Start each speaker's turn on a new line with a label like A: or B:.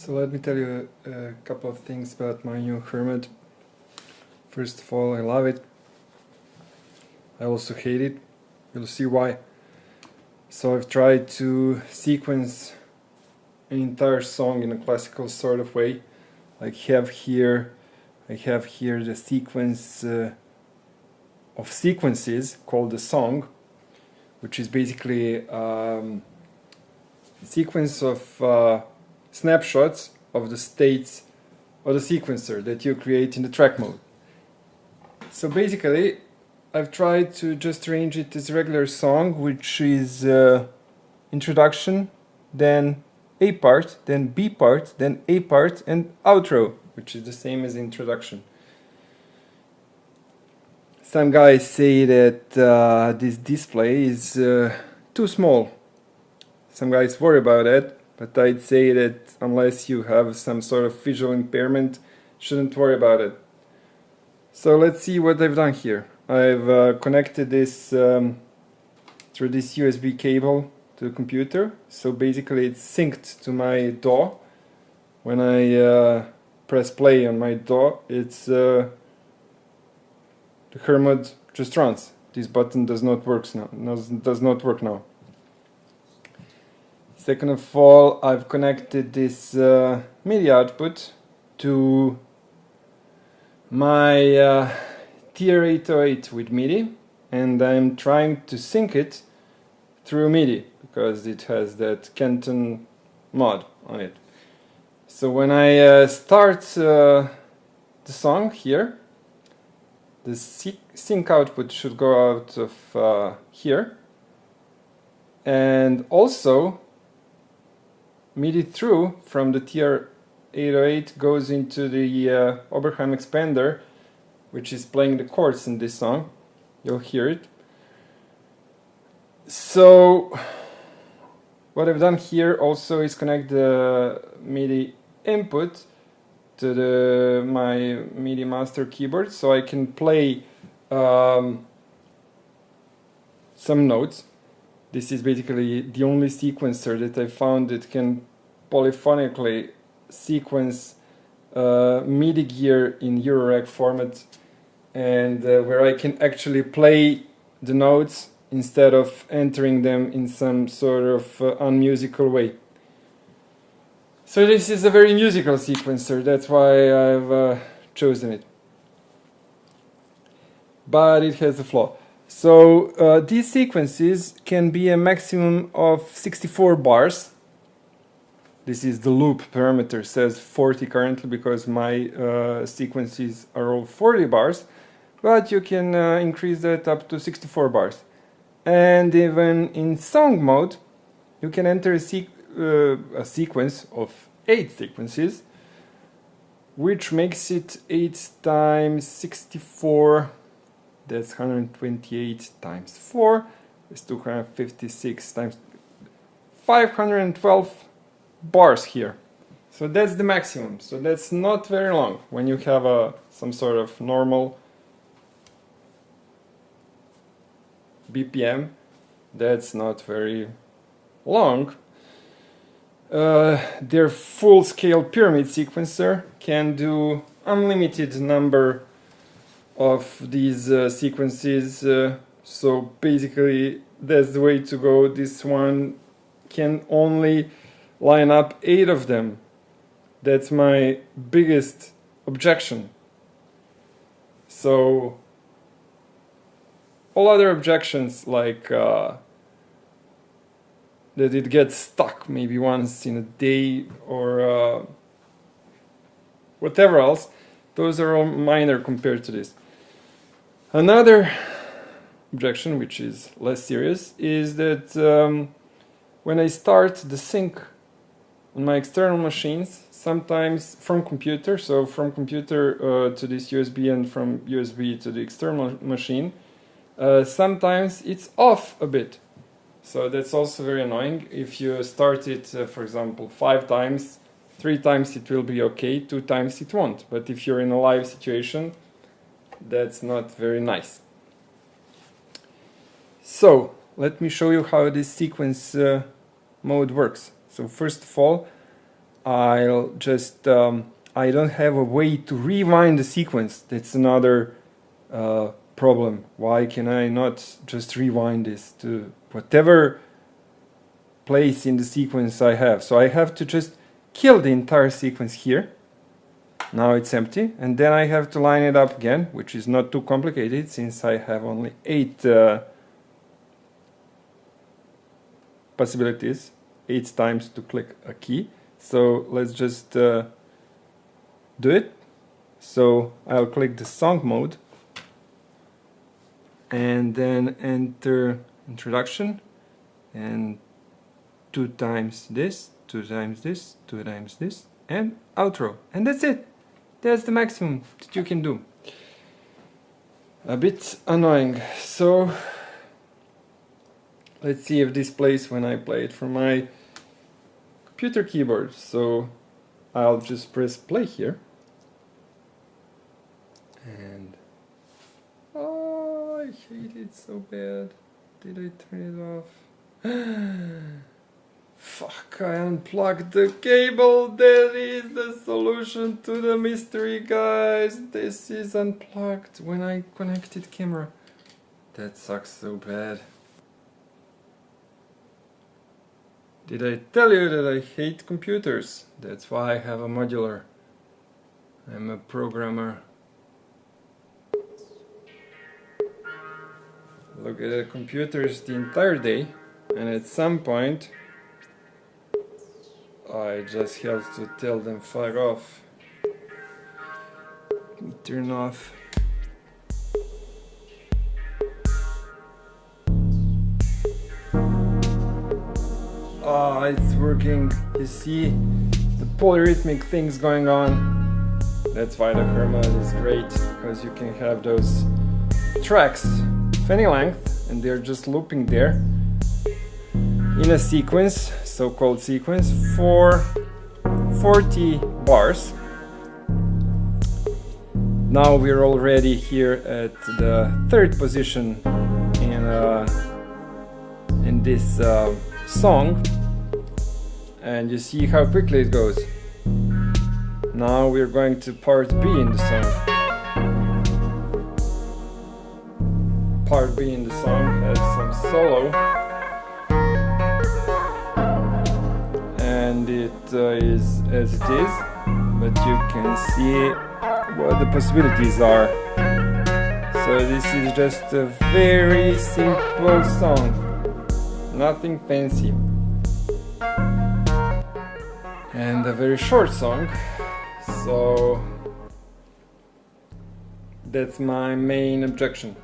A: So let me tell you a couple of things about my new Hermod. First of all, I love it. I also hate it. You'll see why. So I've tried to sequence an entire song in a classical sort of way. I have here the sequence of sequences called the song, which is basically a sequence of snapshots of the states of the sequencer that you create in the track mode. So basically, I've tried to just arrange it as a regular song, which is introduction, then A part, then B part, then A part, and outro, which is the same as introduction. Some guys say that this display is too small. Some guys worry about it, but I'd say that unless you have some sort of visual impairment, shouldn't worry about it. So let's see what I've done here. I've connected this through this USB cable to the computer. So basically it's synced to my DAW. When I press play on my DAW, it's the Hermod just runs. This button does not work now. Second of all, I've connected this MIDI output to my TR-808 with MIDI, and I'm trying to sync it through MIDI because it has that Canton mod on it. So when I start the song here, the sync output should go out of here, and also MIDI through from the TR-808 goes into the Oberheim expander, which is playing the chords in this song. You'll hear it. So what I've done here also is connect the MIDI input to my MIDI master keyboard, so I can play some notes. This is basically the only sequencer that I found that can polyphonically sequence MIDI gear in Eurorack format, and where I can actually play the notes instead of entering them in some sort of unmusical way. So this is a very musical sequencer, that's why I've chosen it. But it has a flaw. So these sequences can be a maximum of 64 bars. This is the loop parameter, says 40 currently because my sequences are all 40 bars, but you can increase that up to 64 bars. And even in song mode, you can enter a sequence of 8 sequences, which makes it 8 times 64. That's 128 times 4. It's 256 times 512 bars here. So that's the maximum. So that's not very long when you have some sort of normal BPM. That's not very long. Their full-scale pyramid sequencer can do unlimited number of these sequences, so basically that's the way to go. This one can only line up 8 of them. That's my biggest objection. So all other objections, like that it gets stuck maybe once in a day or whatever else, those are all minor compared to this. Another objection, which is less serious, is that when I start the sync on my external machines, sometimes from computer, so from computer to this USB and from USB to the external machine, sometimes it's off a bit. So that's also very annoying. If you start it, for example, 5 times, 3 times it will be okay, 2 times it won't. But if you're in a live situation, that's not very nice. So let me show you how this sequence mode works. So first of all, I'll just I don't have a way to rewind the sequence. That's another problem. Why can I not just rewind this to whatever place in the sequence I have? So I have to just kill the entire sequence here. Now it's empty, and then I have to line it up again, which is not too complicated since I have only 8 possibilities, 8 times to click a key. So let's just do it. So I'll click the song mode and then enter introduction and 2 times this, 2 times this, 2 times this, and outro. And that's it. That's the maximum that you can do. A bit annoying. So let's see if this plays when I play it from my computer keyboard. So I'll just press play here. And oh, I hate it so bad. Did I turn it off? Fuck, I unplugged the cable. That is the solution to the mystery, guys. This is unplugged when I connected camera. That sucks so bad. Did I tell you that I hate computers? That's why I have a modular. I'm a programmer. Look at the computers the entire day, and at some point I just have to tell them fuck off. Turn off. Ah, it's working. You see the polyrhythmic things going on. That's why the Hermod is great, because you can have those tracks of any length and they're just looping there in a sequence, so-called sequence, for 40 bars. Now we're already here at the 3rd position in this song, and you see how quickly it goes. Now we're going to part B in the song. Part B in the song has some solo, and it is as it is, but you can see what the possibilities are. So this is just a very simple song, nothing fancy, and a very short song. So that's my main objection.